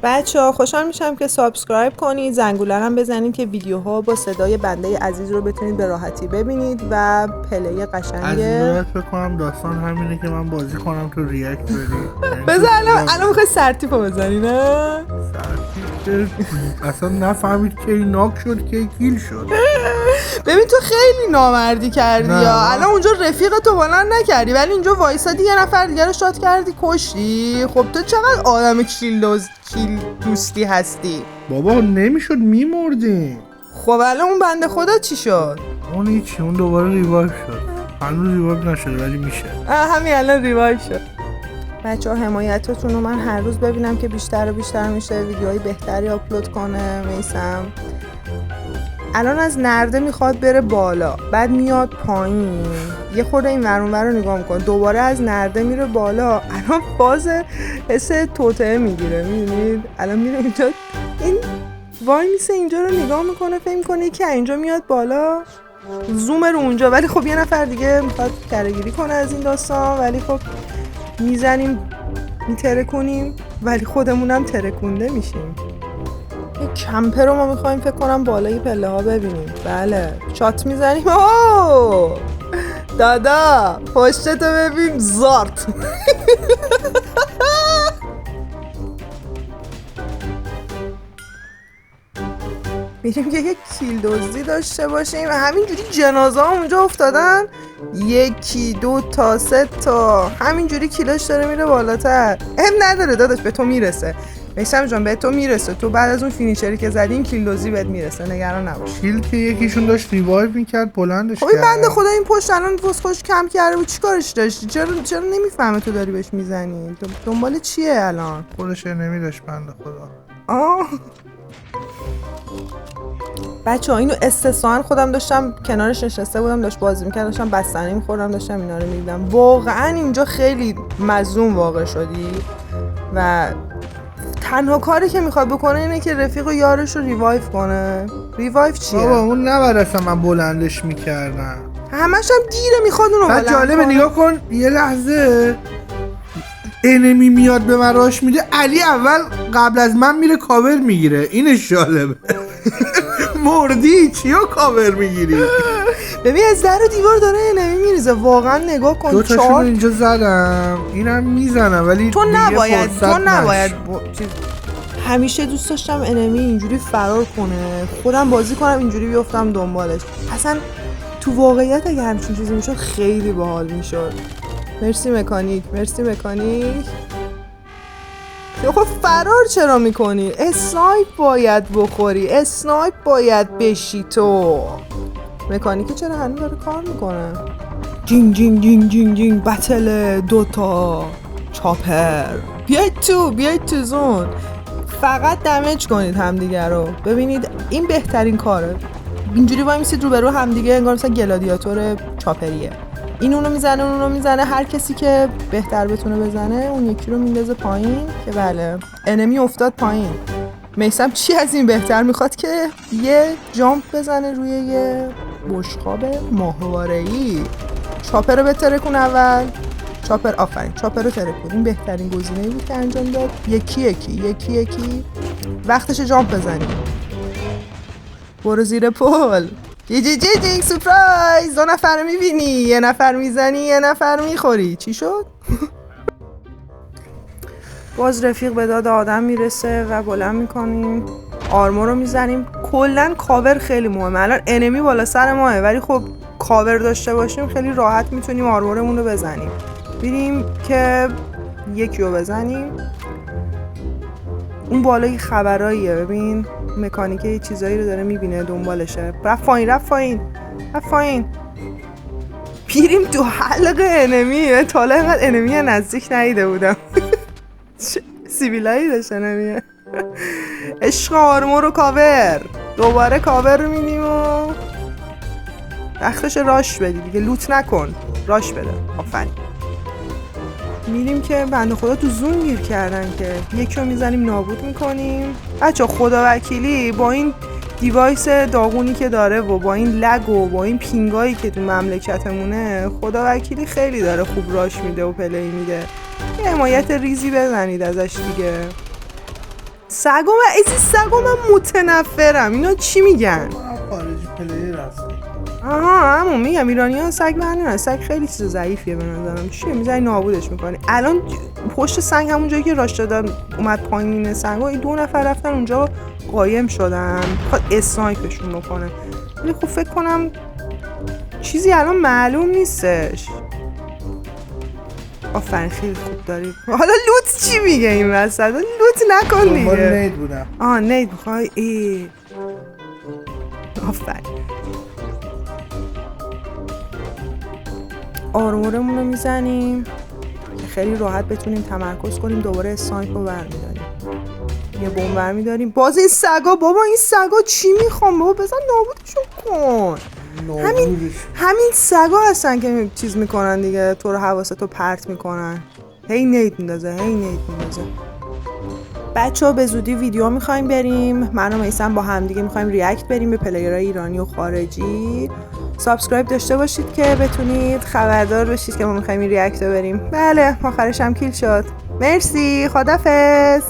بچه‌ها خوشحال میشم که سابسکرایب کنید، زنگوله هم بزنید که ویدیوها با صدای بنده عزیز رو بتونید به راحتی ببینید و پلی قشنگ. از فکر کنم داستان همینه که من بازی کنم تو ریاکت بدی. بذار الان میخوای سرتیپو بزنی نه؟ اصلا نفهمید که این ناک شد که کیل شد. ببین تو خیلی نامردی کردی یا الان اونجا رفیق تو بلند نکردی ولی اینجا وایسادی یه نفر دیگه رو شات کردی کشتی. خب تو چقدر آدم کیل دوستی هستی. بابا نمیشد میمردیم. خب الان اون بنده خدا چی شد؟ اون هیچی، اون دوباره ریوایو شد. هنوز ریوایو نشده ولی میشه. همین الان ریوایو شد. بچه‌ها حمایتتون رو من هر روز ببینم که بیشتر و بیشتر میشه ویدیوهای بهتری آپلود کنه میسم. الان از نرده میخواد بره بالا بعد میاد پایین یه خورده این ور اون ور رو نگاه میکنه دوباره از نرده میره بالا. الان باز حس توطئه میگیره میدونید. الان میره اینجا این وای میسه اینجا رو نگاه میکنه فکر میکنه که اینجا میاد بالا زوم رو اونجا ولی خب یه نفر دیگه میخواد کره‌گیری کنه از این داستان ولی خب میزنیم میترکونیم ولی خودمونم ترکونده میشیم. یک کمپر رو ما میخوایم فکر کنم بالای پله ها ببینیم. بله شات میزنیم. اوه دادا پشتتو ببین زارت. میریم که یک کیل دزدی داشته باشیم و همینجوری جنازه ها اونجا افتادن 1 2 تا 3 تا همینجوری کیلاش داره میره بالاتر. نداره داداش به تو میرسه میسم جان به تو میرسه. تو بعد از اون فینیشری که زدی این کیل دوزی بهت میرسه نگران نباش. کیل که یکیشون داشت ریوایو میکرد بلندش کرد. خب بنده خدا این پشت الان خوش کم کرده بود چیکارش داشتی؟ چرا نمیفهمه تو داری بهش میزنی؟ دنبال چیه الان؟ خودش نمیداشت بنده خدا. بچه‌ها اینو استثناً خودم داشتم کنارش نشسته بودم داشت بازی می‌کرد داشتم بستنی می‌خوردم داشتم اینا رو می‌دیدم. واقعاً اینجا خیلی مظلوم واقع شدی و تنها کاری که میخواد بکنه اینه که رفیق و یارش رو ریوایو کنه. ریوایو چیه؟ بابا اون نباید اصلا من بلندش میکردم. همش هم دیره میخواد اونو بلند کنه. جالبه نگاه کن یه لحظه انمی میاد به من راش میده علی اول قبل از من میره کاور میگیره. اینش جالبه. مردی چیو کاور میگیری؟ ببین از در و دیوار داره انمی میریزه. واقعا نگاه کن. دو تاشون اینجا زدم اینم میزنم ولی تو نباید همیشه دوست داشتم انمی اینجوری فرار کنه خودم بازی کنم اینجوری بیفتم دنبالش. اصلا تو واقعیت اگه همچین چیزی میشد خیلی باحال میشد. مرسی مکانیک. خب فرار چرا میکنی؟ اسنایپ باید بخوری. اسنایپ باید بشی تو. مکانیکی چرا هنوز داره کار میکنه؟ جینگ جینگ جینگ جینگ جینگ بتل دوتا چاپر. بیاید تو زون. فقط دمیج کنید همدیگه رو. ببینید این بهترین کاره. اینجوری وای میسید رو به رو همدیگه انگار مثلا گلادیاتور چاپریه. این اونو میزنه هر کسی که بهتر بتونه بزنه اون یکی رو میندازه پایین که بله انمی افتاد پایین. میسم چی از این بهتر میخواد که یه جامپ بزنه روی یه بشقاب ماهواره‌ای. چاپر رو بترکون اول. چاپر رو ترکون. این بهترین گزینه‌ای بود که انجام داد. یکی وقتش جامپ بزنی. برو زیر پل. جینگ سورپرایز. 2 نفر میبینی 1 نفر میزنی 1 نفر میخوری. چی شد؟ باز رفیق به داد آدم میرسه و بلند میکنیم آرمور رو میزنیم. کلن کاور خیلی مهمه. الان انمی بالا سر ماه ولی خب کاور داشته باشیم خیلی راحت میتونیم آرمورمون رو بزنیم. بریم که یکی رو بزنیم. اون بالای خبراییه. ببین مکانیکه یه چیزایی رو داره میبینه دنبالشه. رفت پایین. پیریم تو حلق انمی. تا حالا اینقدر انمی نزدیک ندیده بودم. سیبیلایی داشت انمیه. عشق آرمور و کاور. دوباره کاور رو میدیم و وقتش راش بدی دیگه. لوت نکن راش بده. آفرین. میریم که بنده خدا تو زون گیر کردن که یکی رو میزنیم نابود میکنیم. بچه خدا وکیلی با این دیوایس داغونی که داره و با این لگ و با این پینگایی که تو مملکتمونه خدا وکیلی خیلی داره خوب راش میده و پلی میده. یه حمایت ریزی بزنید ازش دیگه. سگا من متنفرم. اینا چی میگن؟ خارجی پلیر هستن. آها همون میگم ایرانی‌ها سگ برنمی‌دارن. سگ خیلی چیز ضعیفیه به نظرم. چیه میزنی نابودش میکنی؟ الان پشت سنگ همون جایی که راش دادن اومد پایین سنگا، این 2 نفر رفتن اونجا قایم شدن. میخواد اسنایپشون بکنه. ولی خب فکر کنم چیزی الان معلوم نیستش. آفرین خیلی خوب داری. حالا لوت چی میگه این وسط؟ لوت نکن دیگه. نید بودم. نید میخوای؟ آفرین. آرمورمون رو میزنیم که خیلی راحت بتونیم تمرکز کنیم. دوباره اسنایپ رو برمیداریم، یه بمب برمیداریم. باز این سگا، بابا این سگا چی میخوام؟ بابا بزن نابودشون کن. همین سگا هستن که چیز میکنن دیگه، تو رو حواستو پرت میکنن. هی نیت میندازه. بچه‌ها به زودی ویدیو میخوایم بریم، من و میثم با هم دیگه میخوایم ریاکت بریم به پلیرهای ایرانی و خارجی. سابسکرایب داشته باشید که بتونید خبردار بشید که ما میخوایم ریاکت بریم. بله آخرش هم کیل شد. مرسی، خدافظ.